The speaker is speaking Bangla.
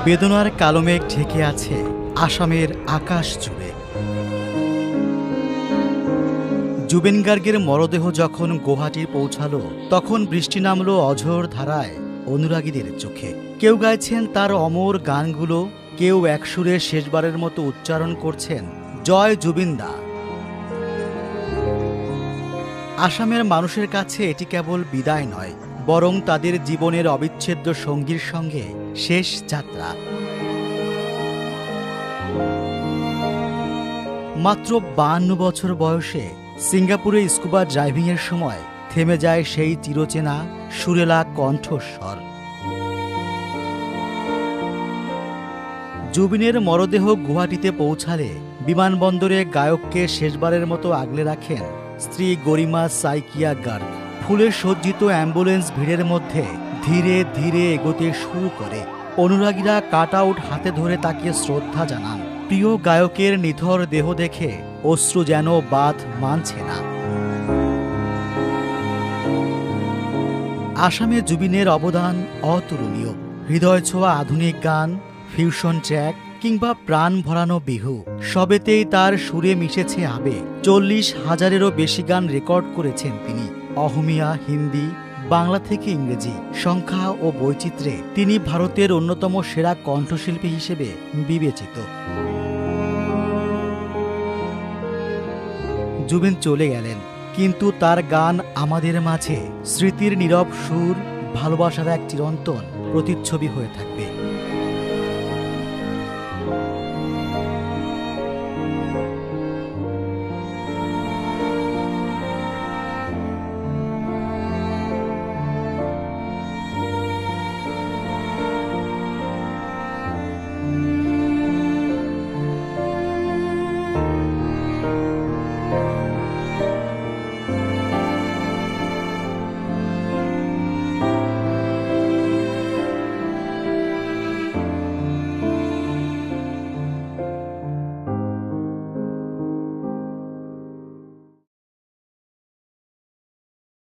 বেদনার কালো মেঘ ঢেকে আছে আসামের আকাশ জুড়ে। জুবিন গার্গের মরদেহ যখন গুয়াহাটি পৌঁছালো, তখন বৃষ্টি নামলো অঝোর ধারায় অনুরাগীদের চোখে। কেউ গাইছেন তার অমর গানগুলো, কেউ একসুরে শেষবারের মতো উচ্চারণ করছেন জয় জুবিনদা। আসামের মানুষের কাছে এটি কেবল বিদায় নয়, বরং তাদের জীবনের অবিচ্ছেদ্য সঙ্গীর সঙ্গে শেষ যাত্রা। মাত্র 52 বছর বয়সে সিঙ্গাপুরে স্কুবা ড্রাইভিংয়ের সময় থেমে যায় সেই চিরচেনা সুরেলা কণ্ঠস্বর। জুবিনের মরদেহ গুয়াহাটিতে পৌঁছালে বিমানবন্দরে গায়ককে শেষবারের মতো আগলে রাখেন স্ত্রী গরিমা সাইকিয়া গার্গ। ফুলে সজ্জিত অ্যাম্বুলেন্স ভিড়ের মধ্যে ধীরে ধীরে এগোতে শুরু করে। অনুরাগীরা কাট আউট হাতে ধরে তাকে শ্রদ্ধা জানান। প্রিয় গায়কের নিথর দেহ দেখে অশ্রু যেন বাঁধ মানছে না। আসামে জুবিনের অবদান অতুলনীয়। হৃদয় ছোঁয়া আধুনিক গান, ফিউশন ট্র্যাক কিংবা প্রাণ ভরানো বিহু, সবেতেই তার সুরে মিশেছে আবেগ। 40,000-এরও বেশি গান রেকর্ড করেছেন তিনি। অহমিয়া, হিন্দি, বাংলা থেকে ইংরেজি, সংখ্যা ও বৈচিত্র্যে তিনি ভারতের অন্যতম সেরা কণ্ঠশিল্পী হিসেবে বিবেচিত। জুবিন চলে গেলেন, কিন্তু তার গান আমাদের মাঝে স্মৃতির নীরব সুর, ভালোবাসার এক চিরন্তন প্রতিচ্ছবি হয়ে থাকবে।